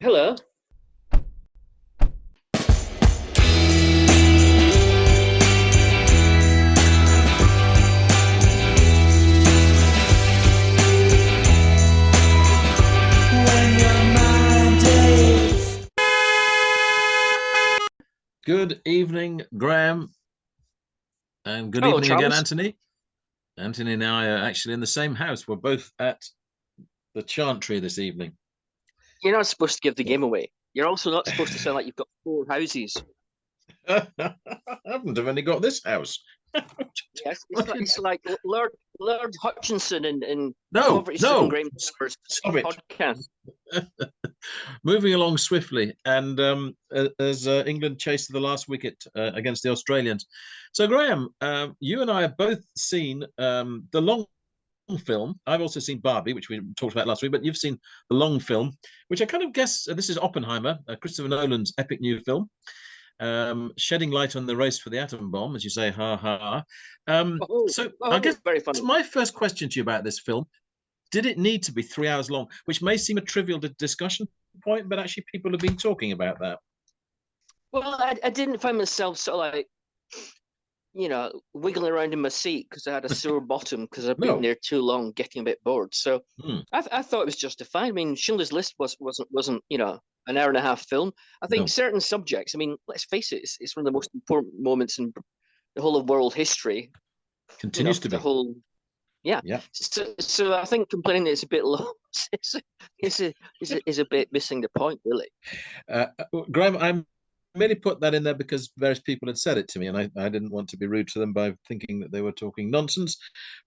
Hello. Good evening, Graham, and good Hello, evening again, Travis. Anthony. Anthony and I are actually in the same house. We're both at the Chantry this evening. You're not supposed to give the game away. You're also not supposed to sound like you've got four houses. I haven't. I've only got this house. Yes, it's like Lord Hutchinson in No, Poverty-Stricken no, Graham Summers stop it. podcast. Moving along swiftly, and as England chased the last wicket against the Australians. So, Graham, you and I have both seen the long film. I've also seen Barbie, which we talked about last week, but you've seen the long film, which I kind of guess this is Oppenheimer, Christopher Nolan's epic new film, shedding light on the race for the atom bomb, as you say, ha ha. Oh, So I oh, guess very funny. my first question to you about this film: did it need to be 3 hours long? Which may seem a trivial discussion point, but actually people have been talking about that. Well, I didn't find myself sort of like, wiggling around in my seat because I had a sore bottom because I've been No. there too long, getting a bit bored. So Hmm. I thought it was justified. I mean, Schindler's List wasn't an hour and a half film. I think No. certain subjects. I mean, let's face it, it's one of the most important moments in the whole of world history. Continues For to the be. whole. Yeah. Yeah. So I think complaining that it's a bit long is a bit missing the point, really. Graham, I merely put that in there because various people had said it to me, and I didn't want to be rude to them by thinking that they were talking nonsense.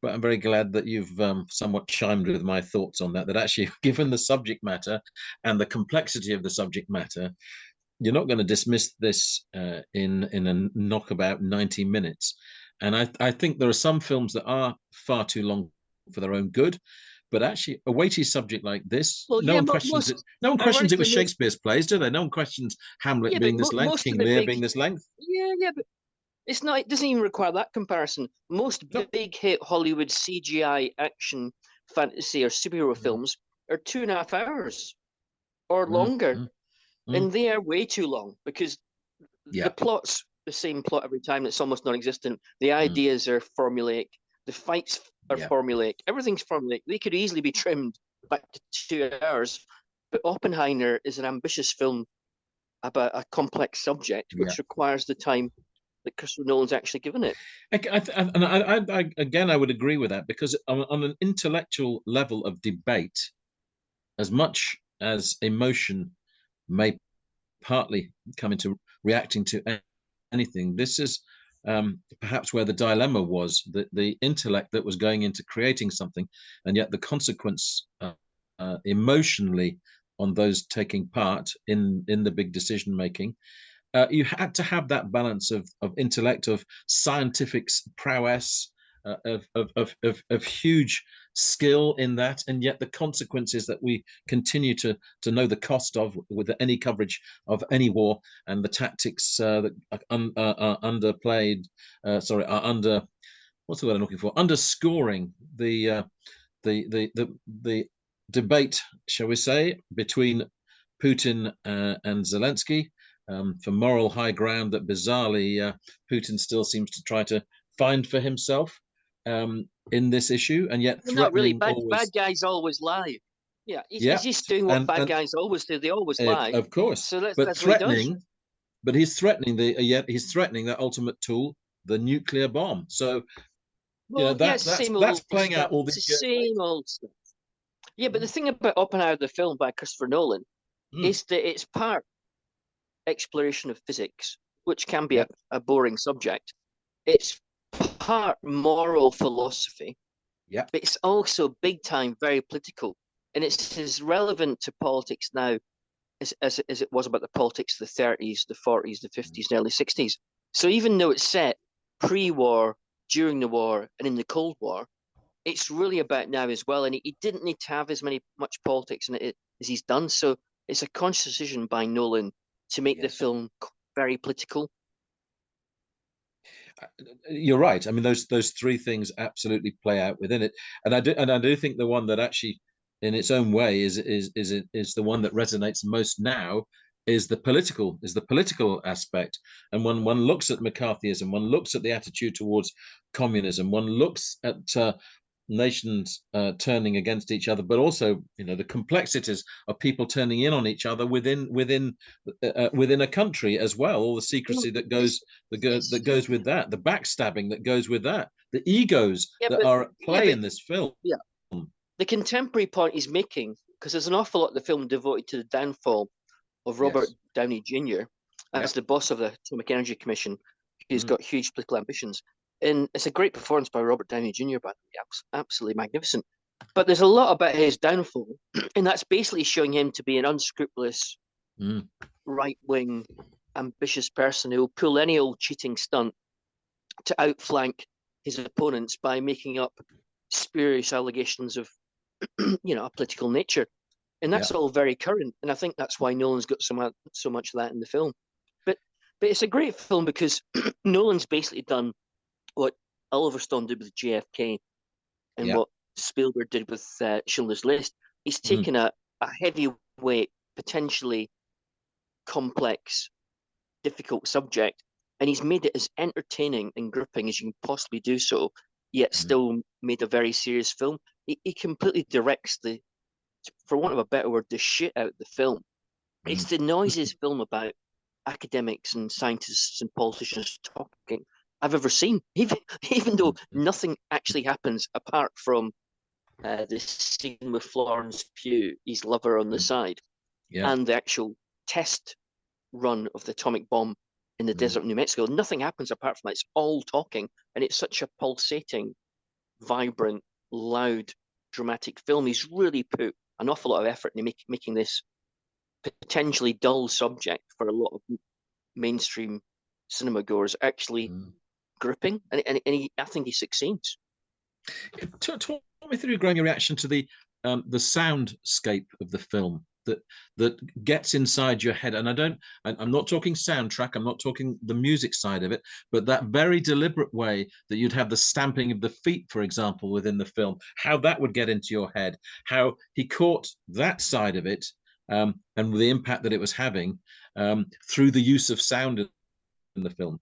But I'm very glad that you've somewhat chimed with my thoughts on that. That actually, given the subject matter and the complexity of the subject matter, you're not going to dismiss this in a knockabout 90 minutes. And I think there are some films that are far too long for their own good. But actually, a weighty subject like this, Well, no yeah, one questions it. most No one questions it ironically was most Shakespeare's plays, do they? No one questions Hamlet yeah, but being this length, most of King the Lear big being this length. but it's not. It doesn't even require that comparison. Most No. big hit Hollywood CGI action fantasy or superhero Mm, films are 2.5 hours or mm, longer, mm, mm. and they are way too long because the Yeah. plot's the same plot every time. It's almost non-existent. The Mm, ideas are formulaic. The fights are yeah. formulaic. Everything's formulaic. They could easily be trimmed back to 2 hours. But Oppenheimer is an ambitious film about a complex subject, Yeah. which requires the time that Christopher Nolan's actually given it. Again, I would agree with that because on an intellectual level of debate, as much as emotion may partly come into reacting to anything, this is perhaps where the dilemma was that the intellect that was going into creating something, and yet the consequence emotionally on those taking part in the big decision making. You had to have that balance of intellect, of scientific prowess, of huge skill in that, and yet the consequences that we continue to know the cost of with any coverage of any war, and the tactics that are underplayed, are under, what's the word I'm looking for? Underscoring the debate, shall we say, between Putin and Zelensky, for moral high ground that bizarrely Putin still seems to try to find for himself in this issue, and yet Well, not really. threatening Bad always. guys always lie. Yeah, he's Yeah, just doing what bad and guys always do. They always lie. of course, So but that's what he does. threatening. But he's threatening yet he's threatening that ultimate tool, the nuclear bomb. So Well, yeah, it's the that's same that's old playing out stuff. all It's the these years same old stuff. Yeah, but the thing about Oppenheimer, the film by Christopher Nolan, later. is that it's part exploration of physics, which can be Yeah, a boring subject. It's part moral philosophy, yeah, but it's also big time very political. And it's as relevant to politics now as it was about the politics of the 30s, the 40s, the 50s, and early 60s. So even though it's set pre war, during the war, and in the Cold War, it's really about now as well. And he didn't need to have as much politics in it as he's done. So it's a conscious decision by Nolan to make the yes. film very political. You're right. I mean, those three things absolutely play out within it, and I do think the one that actually in its own way is the one that resonates most now, is the political aspect. And when one looks at McCarthyism, one looks at the attitude towards communism, one looks at nations turning against each other, but also, you know, the complexities of people turning in on each other within a country as well. All the secrecy that goes with that, the backstabbing that goes with that, the egos that are at play in this film. Yeah, the contemporary point he's making, because there's an awful lot of the film devoted to the downfall of Robert Downey Jr. as the boss of the Atomic Energy Commission, who's got huge political ambitions. And it's a great performance by Robert Downey Jr., by the way, absolutely magnificent. But there's a lot about his downfall, and that's basically showing him to be an unscrupulous, right-wing, ambitious person who will pull any old cheating stunt to outflank his opponents by making up spurious allegations of, you know, a political nature. And that's all very current, and I think that's why Nolan's got so much of that in the film. But it's a great film because Nolan's basically done what Oliver Stone did with JFK and what Spielberg did with Schindler's List. He's taken a heavyweight, potentially complex, difficult subject, and he's made it as entertaining and gripping as you can possibly do so, yet still made a very serious film. He completely directs for want of a better word, the shit out of the film. It's the noisiest film about academics and scientists and politicians talking I've ever seen. Even though nothing actually happens apart from this scene with Florence Pugh, his lover on the side, and the actual test run of the atomic bomb in the desert of New Mexico. Nothing happens apart from that. It's all talking, and it's such a pulsating, vibrant, loud, dramatic film. He's really put an awful lot of effort in making this potentially dull subject for a lot of mainstream cinema goers actually gripping, and I think he succeeds. Talk me through, Graham, your reaction to the soundscape of the film that gets inside your head. And I'm not talking soundtrack, I'm not talking the music side of it, but that very deliberate way that you'd have the stamping of the feet, for example, within the film, how that would get into your head, how he caught that side of it, and the impact that it was having through the use of sound in the film.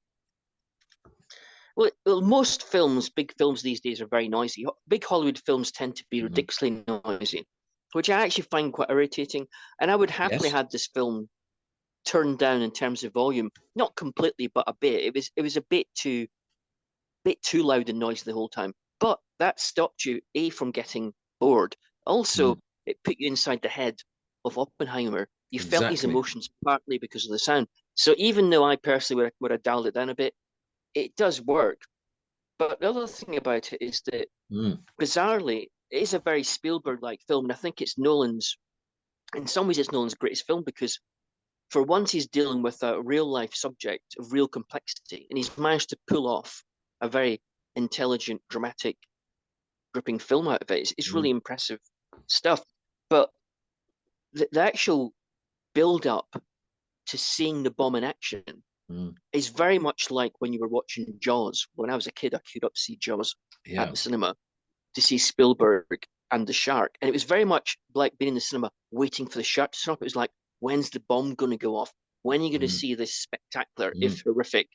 Well, most films, big films these days, are very noisy. Big Hollywood films tend to be ridiculously noisy, which I actually find quite irritating. And I would happily have this film turned down in terms of volume, not completely, but a bit. It was a bit too loud and noisy the whole time. But that stopped you, from getting bored. Also, it put you inside the head of Oppenheimer. You felt these emotions partly because of the sound. So even though I personally would have dialed it down a bit, it does work. But the other thing about it is that, bizarrely, it is a very Spielberg-like film, and I think it's Nolan's, in some ways, it's Nolan's greatest film because for once he's dealing with a real-life subject of real complexity, and he's managed to pull off a very intelligent, dramatic, gripping film out of it. It's really impressive stuff. But the actual build-up to seeing the bomb in action is very much like when you were watching Jaws. When I was a kid, I queued up to see Jaws at the cinema to see Spielberg and the shark. And it was very much like being in the cinema waiting for the shark to stop. It was like, when's the bomb going to go off? When are you going to see this spectacular, if horrific,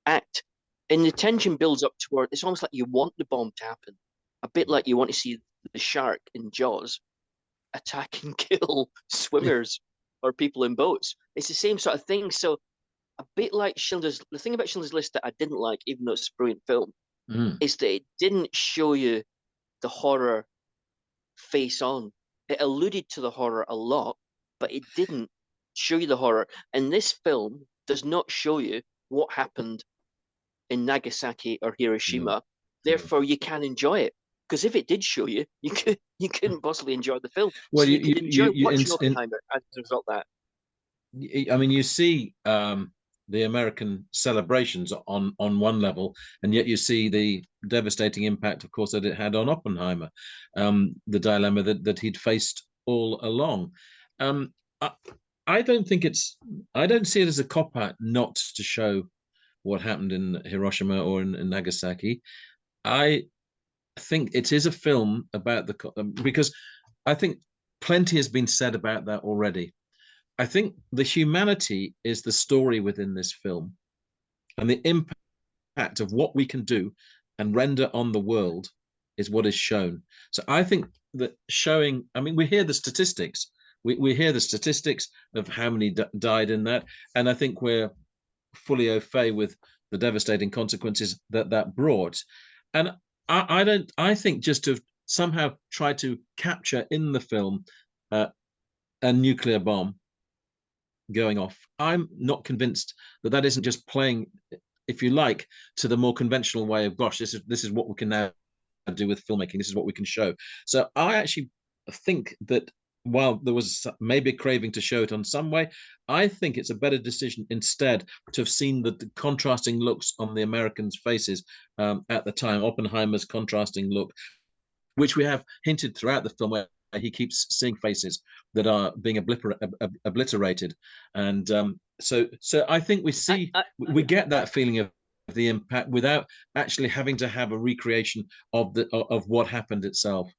act? And the tension builds up toward, it's almost like you want the bomb to happen. A bit like you want to see the shark in Jaws attack and kill swimmers or people in boats. It's the same sort of thing. So a bit like the thing about Schindler's List that I didn't like, even though it's a brilliant film, is that it didn't show you the horror face on. It alluded to the horror a lot, but it didn't show you the horror. And this film does not show you what happened in Nagasaki or Hiroshima. Therefore, you can enjoy it. Because if it did show you, you couldn't possibly enjoy the film. Well, so you could enjoy watching Oppenheimer as a result of that. I mean, you see the American celebrations on one level, and yet you see the devastating impact, of course, that it had on Oppenheimer, the dilemma that he'd faced all along. I don't see it as a cop-out not to show what happened in Hiroshima or in Nagasaki. I think it is a film about because I think plenty has been said about that already. I think the humanity is the story within this film, and the impact of what we can do and render on the world is what is shown. So I think that showing, I mean, we hear the statistics. We hear the statistics of how many died in that, and I think we're fully au fait with the devastating consequences that that brought. And I don't. I think just to somehow try to capture in the film uh, a nuclear bomb going off, I'm not convinced that that isn't just playing, if you like, to the more conventional way of, gosh, this is what we can now do with filmmaking. This is what we can show. So I actually think that while there was maybe a craving to show it on some way, I think it's a better decision instead to have seen the contrasting looks on the Americans' faces at the time. Oppenheimer's contrasting look, which we have hinted throughout the film, where he keeps seeing faces that are being obliterated, and so I think we get that feeling of the impact without actually having to have a recreation of what happened itself.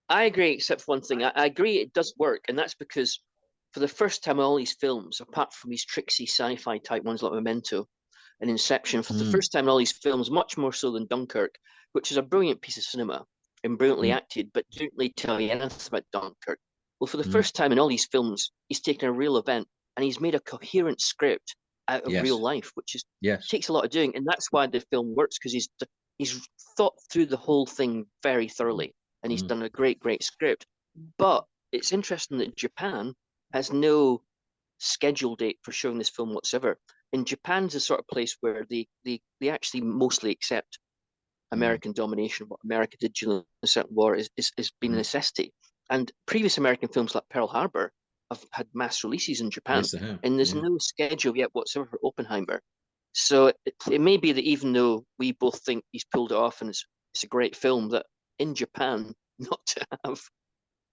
I agree, except for one thing. I agree it does work, and that's because for the first time in all these films, apart from these tricksy sci-fi type ones like Memento and Inception, for the first time in all these films, much more so than Dunkirk, which is a brilliant piece of cinema and brilliantly acted, but didn't really tell you anything about Dunkirk. Well, for the first time in all these films, he's taken a real event and he's made a coherent script out of real life, which is takes a lot of doing, and that's why the film works, because he's thought through the whole thing very thoroughly, and he's done a great script. But it's interesting that Japan has no schedule date for showing this film whatsoever. And Japan's the sort of place where they actually mostly accept American domination. What America did during the Second War is been a necessity. And previous American films like Pearl Harbor have had mass releases in Japan, Yes, they have. and there's no schedule yet whatsoever for Oppenheimer. So it may be that even though we both think he's pulled it off and it's a great film, that in Japan, not to have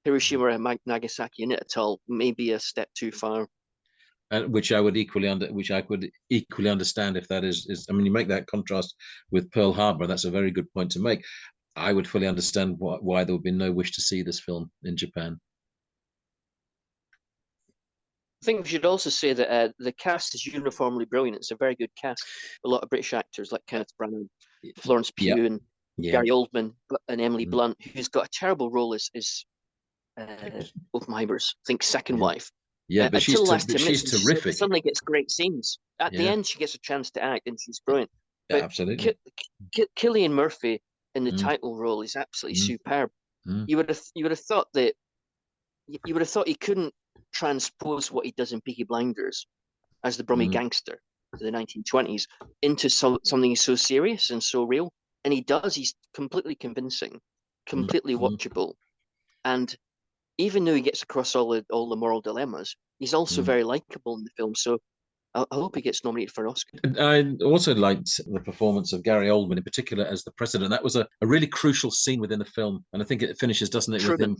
Hiroshima and Nagasaki in it at all may be a step too far. Which I could equally understand if that is. I mean, you make that contrast with Pearl Harbor. That's a very good point to make. I would fully understand why there would be no wish to see this film in Japan. I think we should also say that the cast is uniformly brilliant. It's a very good cast. A lot of British actors like Kenneth Branagh, Florence Pugh, and Gary Oldman, and Emily Blunt, who's got a terrible role as Oppenheimer's, I think, second wife. Yeah, but she's terrific. Suddenly gets great scenes. At the end, she gets a chance to act, and she's brilliant. But absolutely. Cillian Murphy in the title role is absolutely superb. You would have thought that he couldn't transpose what he does in Peaky Blinders as the Brummie gangster of the 1920s into something so serious and so real, and he does. He's completely convincing, completely watchable, and even though he gets across all the moral dilemmas, he's also very likable in the film. So I hope he gets nominated for an Oscar. I also liked the performance of Gary Oldman, in particular, as the president. That was a really crucial scene within the film, and I think it finishes, doesn't it, Truman,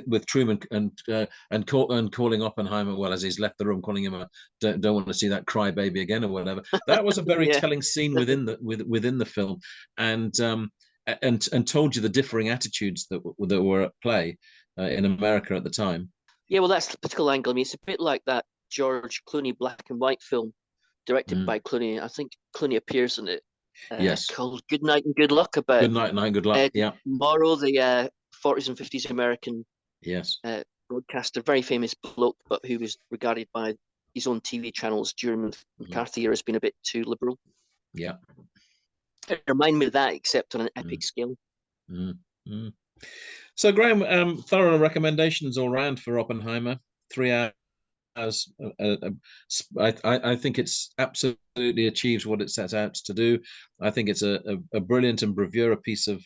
with Truman and calling Oppenheimer, well, as he's left the room, calling him don't want to see that cry baby again or whatever. That was a very telling scene within the film, and told you the differing attitudes that were at play in America at the time. Yeah, well, that's the political angle. I mean, it's a bit like that George Clooney black and white film directed by Clooney. I think Clooney appears in it. Called Good Night and Good Luck, about Good Night and Good Luck. Morrow, the 40s and 50s American broadcaster, very famous bloke, but who was regarded by his own TV channels during the McCarthy era as being a bit too liberal. Yeah. It reminded me of that, except on an epic scale. So, Graham, thorough recommendations all round for Oppenheimer. 3 hours. I think it's absolutely achieves what it sets out to do. I think it's a brilliant and bravura piece of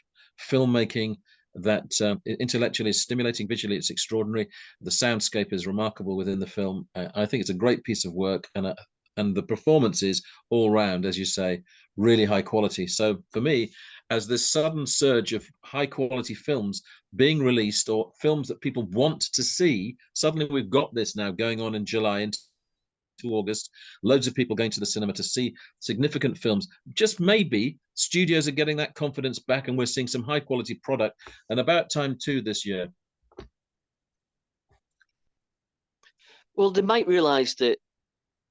filmmaking that intellectually is stimulating. Visually, it's extraordinary. The soundscape is remarkable within the film. I think it's a great piece of work, and the performances all round, as you say, really high quality. So for me, as this sudden surge of high quality films being released, or films that people want to see, suddenly we've got this now going on in July into August. Loads of people going to the cinema to see significant films. Just maybe studios are getting that confidence back, and we're seeing some high quality product. And about time too this year. Well, they might realise that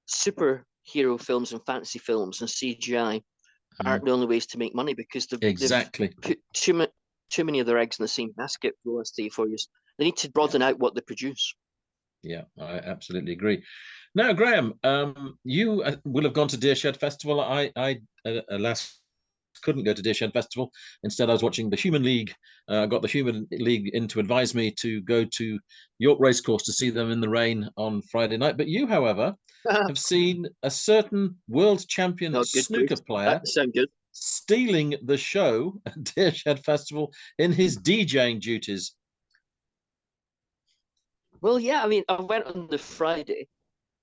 superhero films and fantasy films and CGI aren't the only ways to make money, because Exactly. they've put too many of their eggs in the same basket for the last 3 or 4 years. They need to broaden out what they produce. Yeah, I absolutely agree. Now, Graham, you will have gone to Deershed Festival. I alas, couldn't go to Deershed Festival. Instead, I was watching the Human League. Got the Human League in to advise me to go to York Racecourse to see them in the rain on Friday night. But you, however, have seen a certain world champion Oh, good snooker grief. player That sounds good. stealing the show at Deershed Festival in his DJing duties. Well, yeah, I mean, I went on the Friday,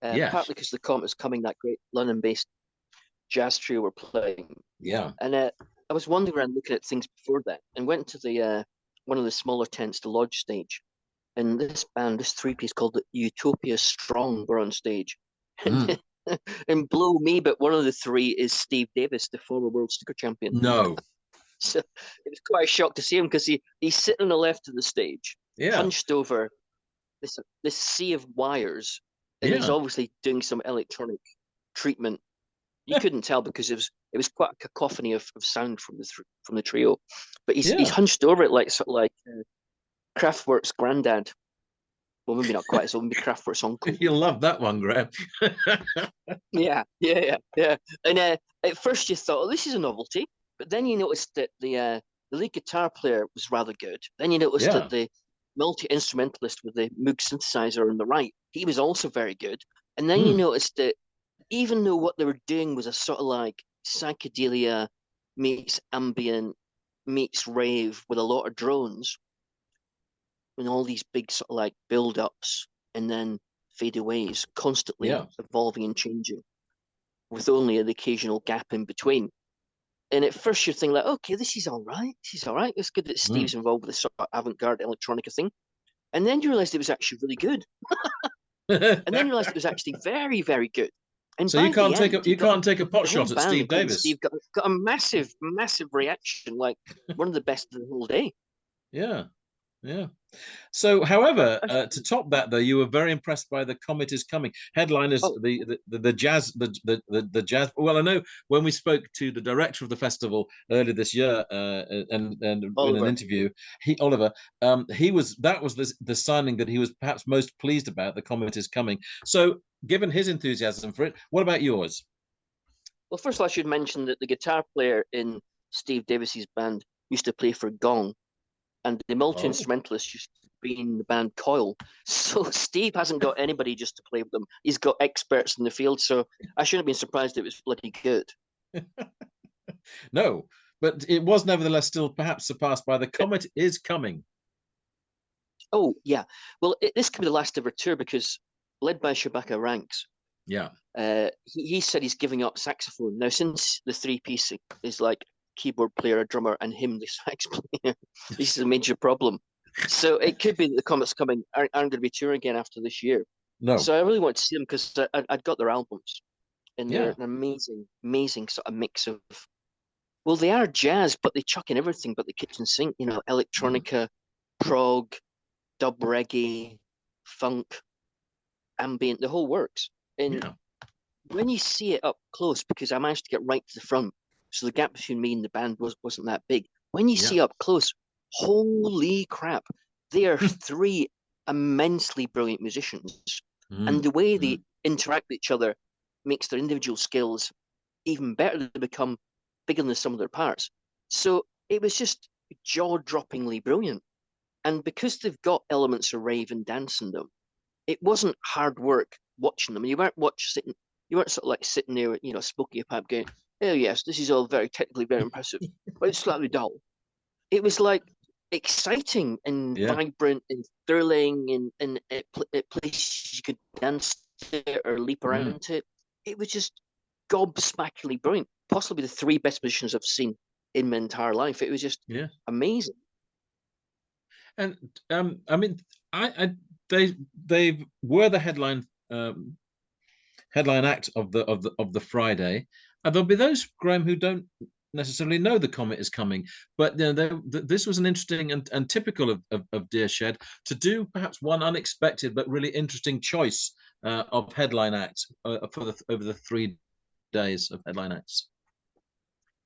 Yes. partly because the Comet Is Coming, that great London-based jazz trio were playing. Yeah. And I was wandering around looking at things before that, and went to the one of the smaller tents, the lodge stage. And this band, this three-piece called the Utopia Strong, were on stage. Mm. And blow me, but one of the three is Steve Davis, the former world snooker champion. No. So it was quite a shock to see him, because he's sitting on the left of the stage, Yeah. hunched over this sea of wires, and he's Yeah. obviously doing some electronic treatment. You couldn't tell, because it was quite a cacophony of sound from the trio, but he's Yeah. hunched over it, like sort of like Kraftwerk's granddad. Well, maybe not quite, so maybe Kraftwerk's uncle. You'll love that one, Graham. Yeah. And at first you thought, oh, this is a novelty, but then you noticed that the lead guitar player was rather good. Then you noticed Yeah. that the multi-instrumentalist with the Moog synthesizer on the right, he was also very good. And then you noticed that even though what they were doing was a sort of like psychedelia meets ambient meets rave with a lot of drones, and all these big sort of like build-ups and then fadeaways, constantly Yeah. evolving and changing, with only an occasional gap in between. And at first you're thinking like, okay, this is all right. This is all right. It's good that Steve's involved with this sort of avant-garde electronica thing. And then you realize it was actually really good. And then you realize it was actually very, very good. And So you can't take a pot the whole shot at band, Steve including Davis. Steve, got a massive, massive reaction, like one of the best of the whole day. Yeah. Yeah. So, however, to top that, though, you were very impressed by the Comet Is Coming. Headliners, the jazz, the jazz. Well, I know when we spoke to the director of the festival earlier this year, and in an interview, Oliver, that was the signing that he was perhaps most pleased about. The Comet Is Coming. So, given his enthusiasm for it, what about yours? Well, first of all, I should mention that the guitar player in Steve Davis's band used to play for Gong, and the multi-instrumentalist used to be in the band Coil. So Steve hasn't got anybody just to play with them. He's got experts in the field, so I shouldn't have been surprised it was bloody good. No, but it was nevertheless still perhaps surpassed by The Comet Is Coming. Oh, yeah. Well, this could be the last ever tour, because led by Shabaka Ranks, yeah, he said he's giving up saxophone. Now, since the three-piece is like keyboard player, a drummer, and him, the sax player, this is a major problem. So it could be that the Comets Coming aren't going to be touring again after this year. No. So I really want to see them, because I'd got their albums, and they're an amazing, amazing sort of mix of, well, they are jazz, but they chuck in everything but the kitchen sink, electronica, prog, dub reggae, funk, ambient, the whole works. And when you see it up close, because I managed to get right to the front, so the gap between me and the band wasn't that big. When you see up close, holy crap, they are three immensely brilliant musicians. And the way they interact with each other makes their individual skills even better. They become bigger than the sum of their parts. So it was just jaw-droppingly brilliant. And because they've got elements of rave and dance in them, it wasn't hard work watching them. You weren't sort of like sitting there, smoking a pipe going, oh yes, this is all very technically very impressive, but it's slightly dull. It was like exciting and vibrant and thrilling, and at places you could dance to it or leap around to it. It was just gobsmackingly brilliant. Possibly the three best musicians I've seen in my entire life. It was just amazing. And I mean, they were the headline headline act of the Friday. And there'll be those, Graham, who don't necessarily know the Comet is coming, but this was an interesting and typical of Deershed to do perhaps one unexpected but really interesting choice of headline act over the 3 days of headline acts.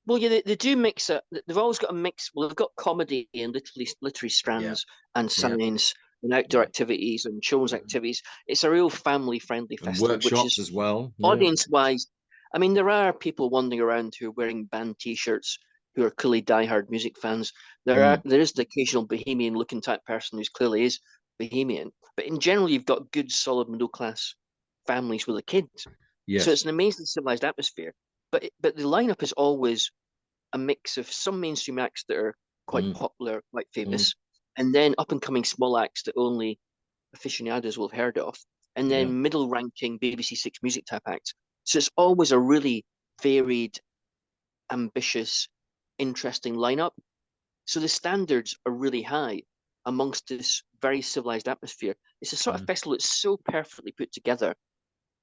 Well, yeah, they do mix it. They've always got a mix. Well, they've got comedy and literary strands and science and outdoor activities and children's activities. It's a real family-friendly And festival, which workshops is as well. audience-wise. I mean, there are people wandering around who are wearing band T-shirts who are clearly diehard music fans. There is the occasional bohemian-looking type person who clearly is bohemian, but in general, you've got good, solid middle-class families with the kids. Yes. So it's an amazingly civilized atmosphere. But the lineup is always a mix of some mainstream acts that are quite popular, quite famous, and then up and coming small acts that only aficionados will have heard of, and then middle ranking BBC Six music type acts. So it's always a really varied, ambitious, interesting lineup. So the standards are really high amongst this very civilized atmosphere. It's a sort of festival that's so perfectly put together.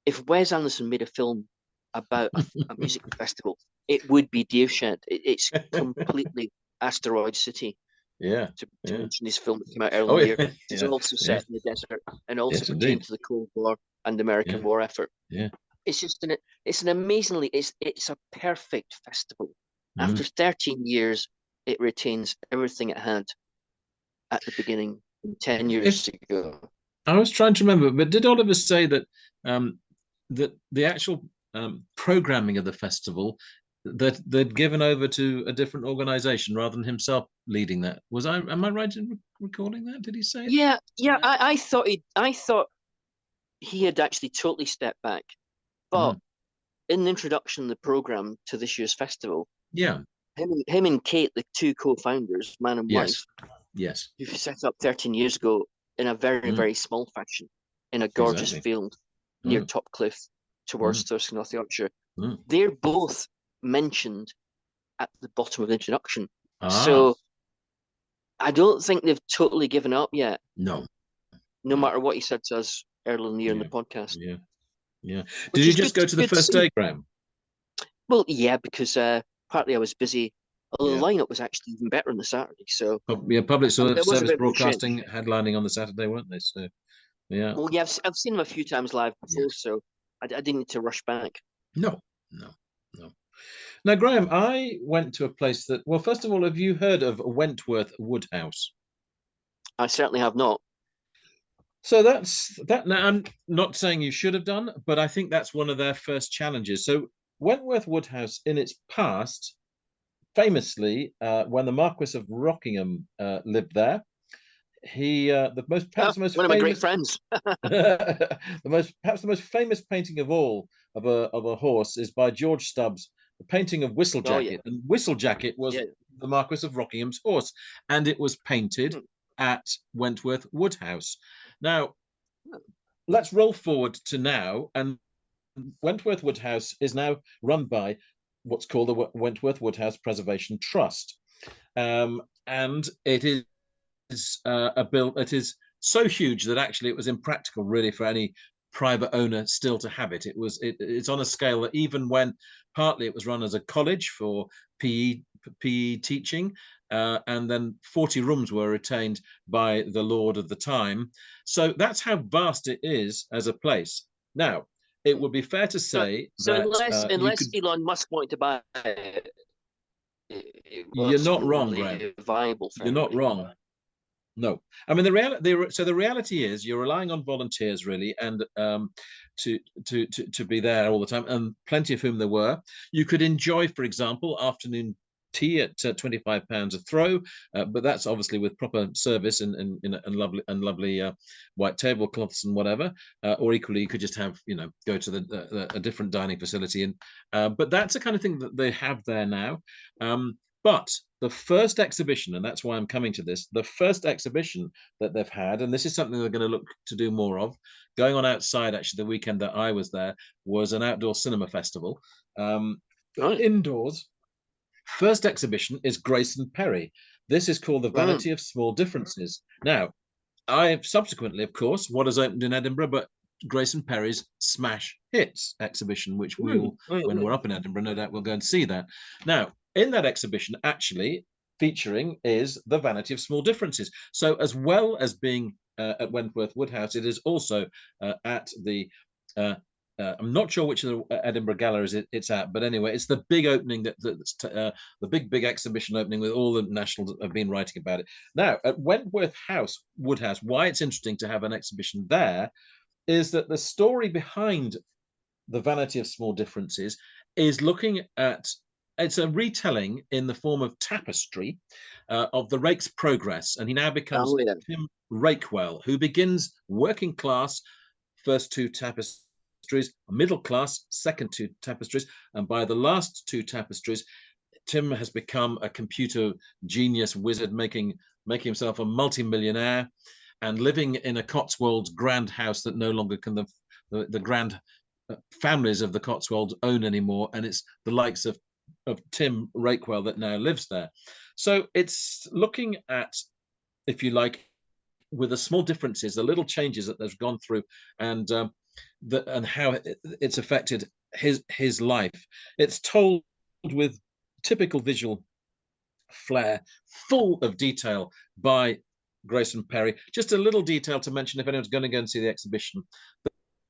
If Wes Anderson made a film about a music festival, it would be Deershed. It's completely Asteroid City. To mention this film that came out earlier in the year. It's also set in the desert and also pertains to the Cold War and the American war effort. It's just it's a perfect festival. After 13 years, it retains everything it had at the beginning 10 years ago. I was trying to remember, but did Oliver say that that the actual programming of the festival that they'd given over to a different organization rather than himself leading that? Am I right in recalling that? Did he say that? Yeah. I thought he had actually totally stepped back. But in the introduction of the program to this year's festival, him and Kate, the two co-founders, man and wife, who set up 13 years ago in a very, very small fashion in a gorgeous field near Topcliffe towards Thurston, North Yorkshire. They're both mentioned at the bottom of the introduction. So I don't think they've totally given up yet. No matter what he said to us earlier in the year in the podcast. Did you just go to the first day, Graham? Well, yeah, because partly I was busy. Although the lineup was actually even better on the Saturday. So public service broadcasting headlining on the Saturday, weren't they? So Well, yeah, I've seen them a few times live before, so I didn't need to rush back. No. Now, Graham, I went to a place that, well, first of all, have you heard of Wentworth Woodhouse? I certainly have not. So that's that. Now, I'm not saying you should have done, but I think that's one of their first challenges. So Wentworth Woodhouse, in its past, famously, when the Marquis of Rockingham lived there, he perhaps the most one of my great friends. perhaps the most famous painting of all of a horse is by George Stubbs, the painting of Whistlejacket. And Whistlejacket was the Marquis of Rockingham's horse, and it was painted at Wentworth Woodhouse. Now, let's roll forward to now, and Wentworth Woodhouse is now run by what's called the Wentworth Woodhouse Preservation Trust, and it is it is so huge that actually it was impractical really for any private owner still to have it. It's on a scale that even when partly it was run as a college for PE teaching, and then 40 rooms were retained by the lord of the time. So that's how vast it is as a place. Now, it would be fair to say that unless Elon Musk wanted to buy it, you're not wrong, Graham. You're not wrong. No, I mean the reality is you're relying on volunteers really, and to be there all the time, and plenty of whom there were. You could enjoy, for example, afternoon tea at £25 a throw, but that's obviously with proper service and lovely white tablecloths and whatever. Or equally, you could just have go to a different dining facility, and but that's the kind of thing that they have there now. But the first exhibition, and that's why I'm coming to this, the first exhibition that they've had, and this is something they're going to look to do more of, going on outside, actually, the weekend that I was there, was an outdoor cinema festival. Indoors. First exhibition is Grayson Perry. This is called the Vanity of Small Differences. Now, I've subsequently, of course, what has opened in Edinburgh, but Grayson Perry's smash hits exhibition, which we'll, when we're up in Edinburgh, no doubt we'll go and see that. Now, in that exhibition, actually featuring is the Vanity of Small Differences. So as well as being at Wentworth Woodhouse, it is also at the I'm not sure which of the Edinburgh galleries it's at, but anyway, it's the big opening that's the big exhibition opening with all the nationals have been writing about it. Now, at Wentworth Woodhouse, why it's interesting to have an exhibition there is that the story behind the Vanity of Small Differences is looking at, it's a retelling in the form of tapestry of the rake's progress, and he now becomes Tim Rakewell, who begins working class, first two tapestries, middle class, second two tapestries, and by the last two tapestries, Tim has become a computer genius wizard, making himself a multimillionaire and living in a Cotswolds grand house that no longer can the grand families of the Cotswolds own anymore, and it's the likes of Tim Rakewell that now lives there. So it's looking at, if you like, with the small differences, the little changes that they've gone through, and how it's affected his life. It's told with typical visual flair, full of detail by Grayson Perry. Just a little detail to mention if anyone's going to go and see the exhibition.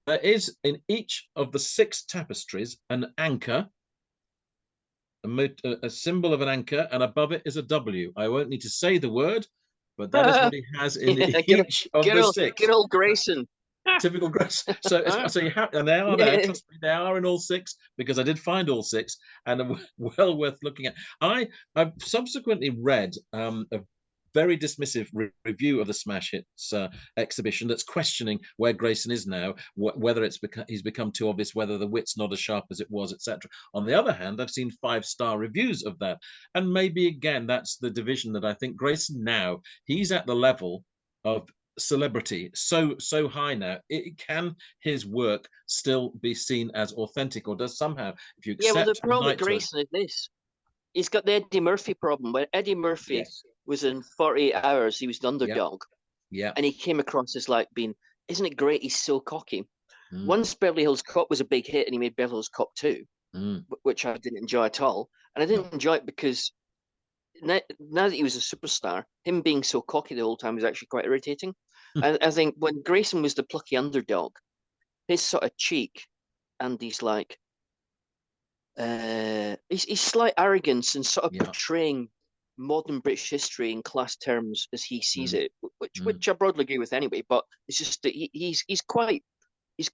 There is in each of the 6 tapestries an anchor, a symbol of an anchor, and above it is a W. I won't need to say the word, but that is what he has in each of the 6. Good old Grayson. Typical Grayson. So you have, and they are there. Trust me, they are in all 6 because I did find all 6, and are well worth looking at. I've subsequently read a very dismissive review of the Smash Hits exhibition that's questioning where Grayson is now, whether he's become too obvious, whether the wit's not as sharp as it was, etc. On the other hand, I've seen 5-star reviews of that, and maybe again that's the division that I think Grayson now, he's at the level of celebrity so high now. Can his work still be seen as authentic, or does somehow, if you accept the problem with Grayson is this: he's got the Eddie Murphy problem, where Eddie Murphy was in 48 Hours, he was the underdog. Yeah. And he came across as like being, isn't it great? He's so cocky. Once Beverly Hills Cop was a big hit and he made Beverly Hills Cop 2, which I didn't enjoy at all. And I didn't enjoy it because now that he was a superstar, him being so cocky the whole time was actually quite irritating. And I think when Grayson was the plucky underdog, his sort of cheek and he's like, his slight arrogance and sort of portraying modern British history in class terms as he sees it, which I broadly agree with anyway. But it's just that he's quite he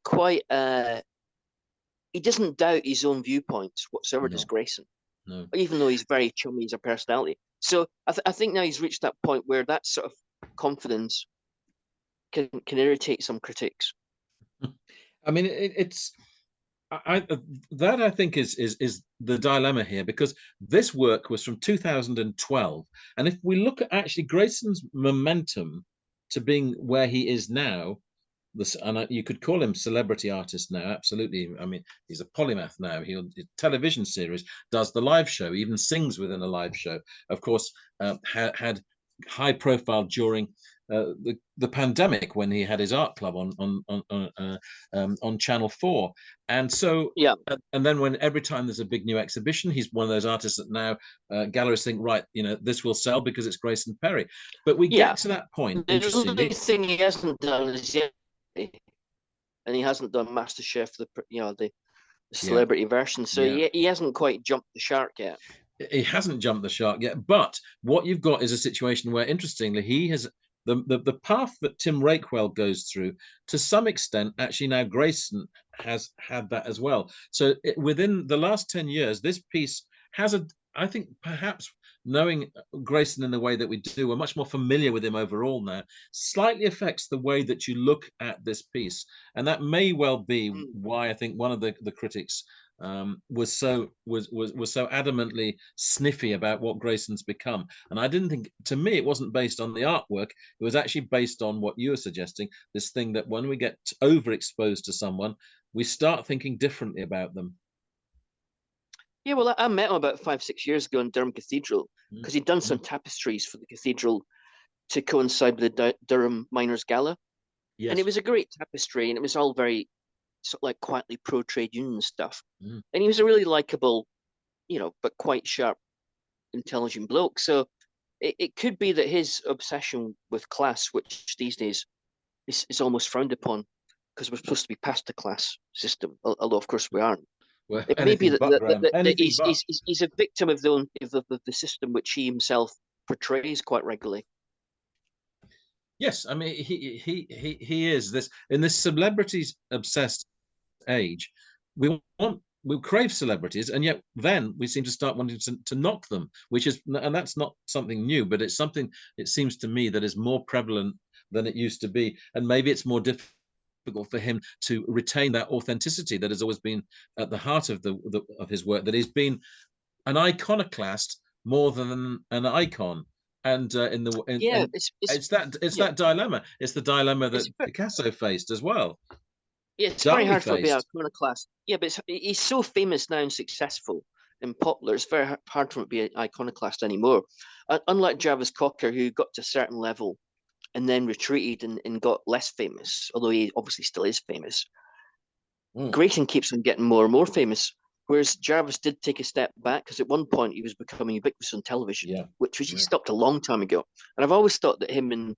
doesn't doubt his own viewpoints whatsoever. Does Grayson? No. Even though he's very chummy as a personality. So I think now he's reached that point where that sort of confidence can irritate some critics. I mean, that I think is the dilemma here, because this work was from 2012, and if we look at actually Grayson's momentum to being where he is now, and you could call him celebrity artist now, absolutely. I mean, he's a polymath now. His television series, does the live show, even sings within a live show. Of course, had high profile during the pandemic when he had his art club on Channel 4, and so and then when every time there's a big new exhibition, he's one of those artists that now galleries think, right, this will sell because it's Grayson Perry. But we get to that point. The only thing he hasn't done is and he hasn't done MasterChef, the celebrity version, so he hasn't quite jumped the shark yet. He hasn't jumped the shark yet, but what you've got is a situation where, interestingly, he has the path that Tim Rakewell goes through, to some extent, actually now Grayson has had that as well. So within the last 10 years, this piece has I think perhaps knowing Grayson in the way that we do, we're much more familiar with him overall now, slightly affects the way that you look at this piece. And that may well be why I think one of the critics was so adamantly sniffy about what Grayson's become. And I didn't think, to me, it wasn't based on the artwork. It was actually based on what you were suggesting, this thing that when we get overexposed to someone, we start thinking differently about them. Yeah, well, I met him about 5-6 years ago in Durham Cathedral, because he'd done some tapestries for the cathedral to coincide with the Durham Miners' Gala. And it Yes. was a great tapestry, and it was all very sort of like quietly pro trade union stuff. Mm. And he was a really likable, but quite sharp, intelligent bloke. So it could be that his obsession with class, which these days is almost frowned upon because we're supposed to be past the class system, although of course we aren't. Well, It may be anything that, but, Graham. that Anything but. he's a victim of the system which he himself portrays quite regularly. Yes, I mean he is this in this celebrities obsessed age. We crave celebrities, and yet then we seem to start wanting to knock them, which is, and that's not something new, but it's something, it seems to me, that is more prevalent than it used to be, and maybe it's more difficult for him to retain that authenticity that has always been at the heart of of his work. That he's been an iconoclast more than an icon, and Yeah, it's yeah, that dilemma. It's the dilemma it's that Picasso faced as well. yeah, it's very Dali hard for it to be faced. iconoclast. Yeah, but he's so famous now and successful and popular. It's very hard for him to be an iconoclast anymore. Unlike Jarvis Cocker, who got to a certain level and then retreated and got less famous, although he obviously still is famous. Mm, Grayson keeps on getting more and more famous, whereas Jarvis did take a step back because at one point he was becoming ubiquitous on television, yeah, which he yeah. stopped a long time ago. And I've always thought that him and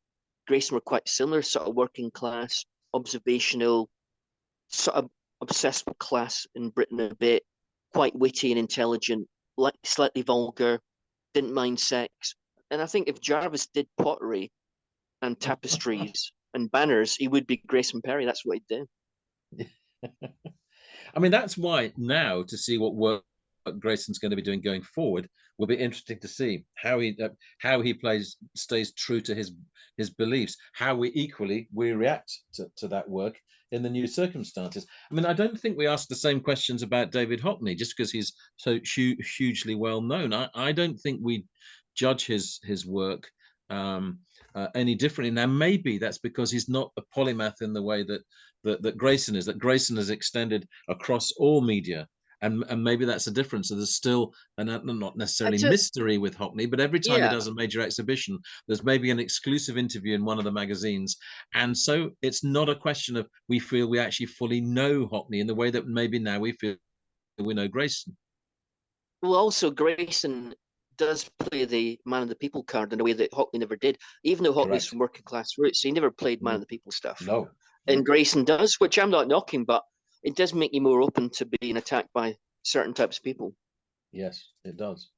Grayson were quite similar, sort of working class, observational, sort of obsessed with class in Britain a bit, quite witty and intelligent, like slightly vulgar, didn't mind sex. And I think if Jarvis did pottery and tapestries and banners, he would be Grayson Perry. That's what he'd do. I mean, that's why now, to see what work Grayson's going to be doing going forward will be interesting to see how he stays true to his beliefs, how we react to that work in the new circumstances. I mean, I don't think we ask the same questions about David Hockney just because he's so hugely well known. I don't think we judge his work any differently. Now, maybe that's because he's not a polymath in the way that Grayson is. That Grayson has extended across all media, and maybe that's a difference. So there's still not necessarily It's a mystery with Hockney, but every time he Yeah. does a major exhibition, there's maybe an exclusive interview in one of the magazines, and so it's not a question of we feel we actually fully know Hockney in the way that maybe now we feel we know Grayson. Well, also Grayson does play the man of the people card in a way that Hockley never did. Even though Hockley's Correct. from working class roots, he never played man of Mm. the people stuff. No, And no. Grayson does, which I'm not knocking, but it does make you more open to being attacked by certain types of people. Yes, it does.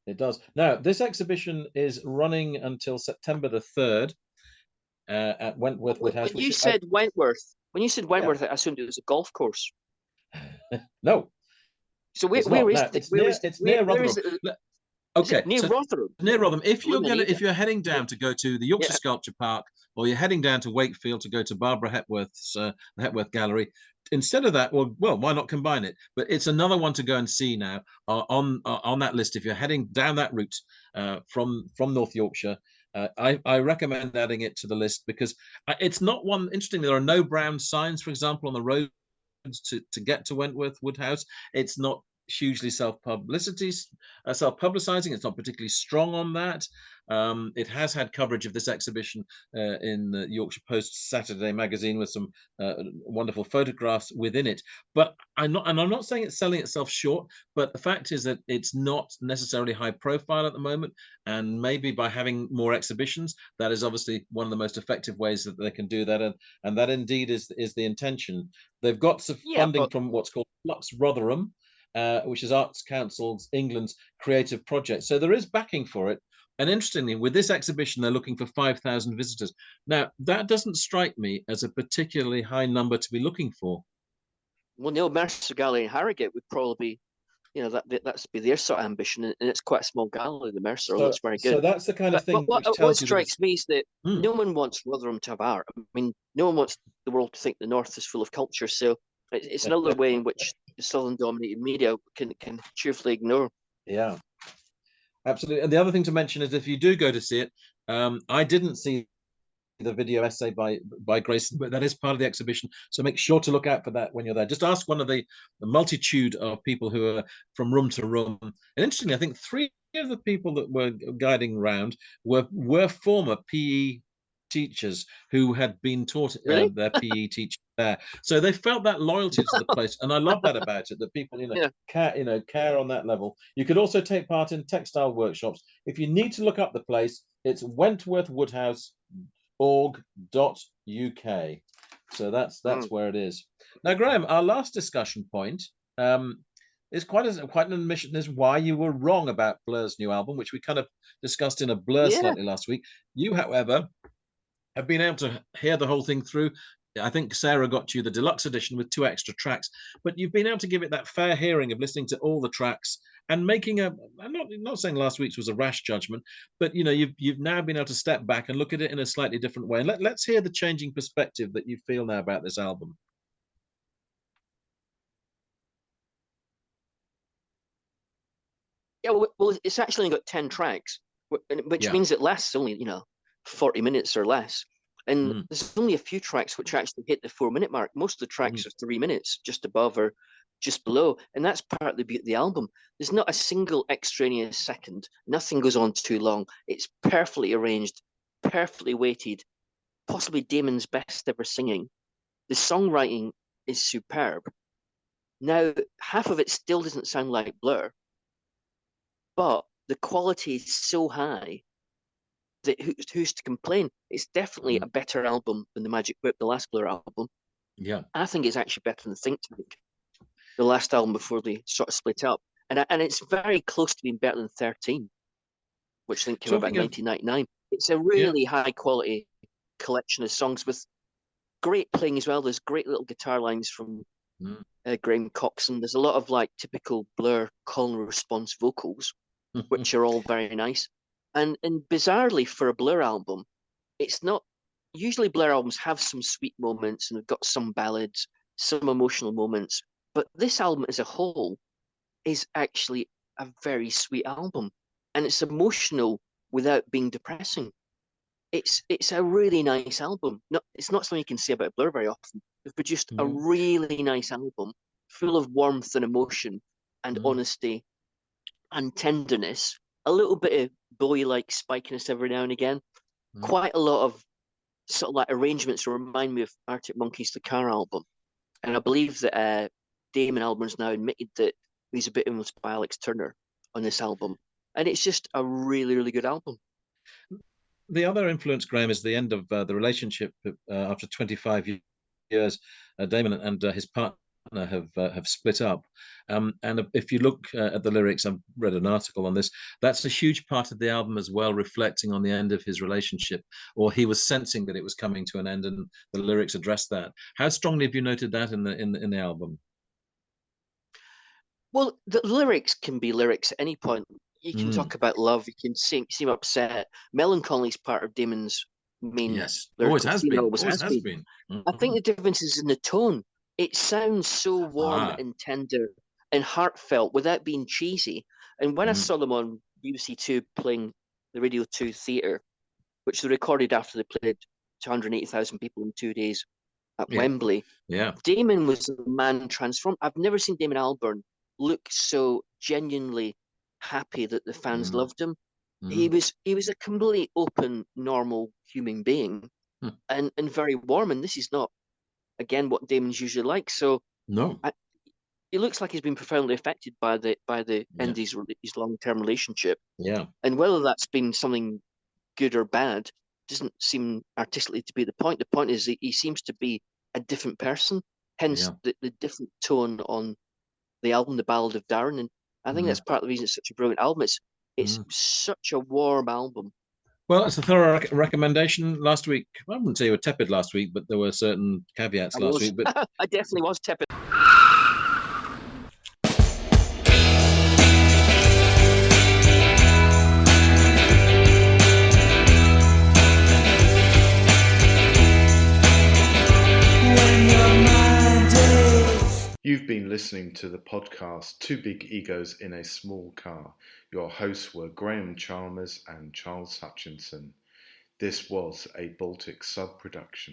It does. Now, this exhibition is running until September the 3rd at Wentworth Woodhouse, When which you I, said Wentworth, yeah, I assumed it was a golf course. no, So it's where not. is Now, it? Where is it's near where is Rotherham. it? Is it Okay, near so Rotherham? near Rotherham. Blimey, If you're heading yeah, down to go to the Yorkshire yeah. Sculpture Park, or you're heading down to Wakefield to go to Barbara Hepworth's the Hepworth Gallery, instead of that, well, why not combine it? But it's another one to go and see now on that list. If you're heading down that route from North Yorkshire, I recommend adding it to the list because it's not one. Interesting, there are no brown signs, for example, on the road to get to Wentworth Woodhouse. It's not hugely self-publicizing. It's not particularly strong on that. It has had coverage of this exhibition in the Yorkshire Post Saturday magazine with some wonderful photographs within it. But I'm not saying it's selling itself short. But the fact is that it's not necessarily high profile at the moment, and maybe by having more exhibitions, that is obviously one of the most effective ways that they can do that, and that indeed is the intention. They've got some Yeah, funding but from what's called Flux Rotherham, which is Arts Council's England's creative project. So there is backing for it. And interestingly, with this exhibition, they're looking for 5,000 visitors. Now, that doesn't strike me as a particularly high number to be looking for. well, Neil Mercer Gallery in Harrogate would probably be, that's be their sort of ambition, and it's quite a small gallery, the Mercer, although So, it's very so good. that's the kind of But thing which what tells you that it's. strikes me is that Hmm, no one wants Rotherham to have art. I mean, no one wants the world to think the North is full of culture. So it's another way in which the Southern dominated media can cheerfully ignore. yeah, absolutely. And the other thing to mention is if you do go to see it, I didn't see the video essay by Grayson, but that is part of the exhibition. So make sure to look out for that when you're there. Just ask one of the multitude of people who are from room to room. And interestingly, I think three of the people that were guiding around were former PE teachers who had been taught Really? their PE teacher there. So they felt that loyalty to the place, and I love that about it. That people, Yeah. care on that level. You could also take part in textile workshops. If you need to look up the place, it's wentworthwoodhouse.org.uk. So that's where it is. Now, Graham, our last discussion point is quite an admission as why you were wrong about Blur's new album, which we kind of discussed in a blur Yeah. slightly last week. You, however, have been able to hear the whole thing through. I think Sarah got you the deluxe edition with 2 extra tracks, but you've been able to give it that fair hearing of listening to all the tracks and making I'm not saying last week's was a rash judgment, but you've now been able to step back and look at it in a slightly different way. And let's hear the changing perspective that you feel now about this album. Yeah, well, it's actually only got 10 tracks, which means it lasts only, 40 minutes or less. And there's only a few tracks which actually hit the 4-minute mark. Most of the tracks are 3 minutes, just above or just below. And that's part of the beauty of the album. There's not a single extraneous second. Nothing goes on too long. It's perfectly arranged, perfectly weighted, possibly Damon's best ever singing. The songwriting is superb. Now, half of it still doesn't sound like Blur, but the quality is so high that who's to complain? It's definitely a better album than the Magic Whip, the last Blur album. Yeah, I think it's actually better than Think Tank, the last album before they sort of split up, and it's very close to being better than 13, which I think came out in 1999. It's a really high quality collection of songs with great playing as well. There's great little guitar lines from Graham Coxon. There's a lot of like typical Blur call and response vocals, which are all very nice. And bizarrely for a Blur album, it's not usually Blur albums have some sweet moments and have got some ballads, some emotional moments, but this album as a whole is actually a very sweet album, and it's emotional without being depressing. It's a really nice album. It's not something you can say about Blur very often. They've produced a really nice album, full of warmth and emotion and honesty and tenderness. A little bit of Bowie-like spikiness every now and again. Quite a lot of sort of like arrangements remind me of Arctic Monkeys' The Car album. And I believe that Damon Albarn's now admitted that he's a bit influenced by Alex Turner on this album. And it's just a really, really good album. The other influence, Graham, is the end of the relationship after 25 years. Damon and his partner have split up. And if you look at the lyrics, I've read an article on this, that's a huge part of the album as well, reflecting on the end of his relationship, or he was sensing that it was coming to an end, and the lyrics address that. How strongly have you noted that in the album? Well, the lyrics can be lyrics at any point. You can talk about love. You can seem upset. Melancholy is part of Damon's main. Always has been. Always has been. I think the difference is in the tone. It sounds so warm and tender and heartfelt without being cheesy. And when I saw them on BBC Two playing the Radio 2 Theatre, which they recorded after they played 280,000 people in 2 days at Wembley, Damon was a man transformed. I've never seen Damon Albarn look so genuinely happy that the fans loved him. He was a completely open, normal human being, and very warm. And this is not, again, what Damon's usually like. So it looks like he's been profoundly affected by the end of his long-term relationship. Yeah, and whether that's been something good or bad doesn't seem artistically to be the point. The point is that he seems to be a different person. Hence the different tone on the album, The Ballad of Darren, and I think that's part of the reason it's such a brilliant album. It's such a warm album. Well, it's a thorough recommendation. Last week, I wouldn't say you were tepid last week, but there were certain caveats last week. But I definitely was tepid. You've been listening to the podcast Two Big Egos in a Small Car. Your hosts were Graham Chalmers and Charles Hutchinson. This was a Baltic sub-production.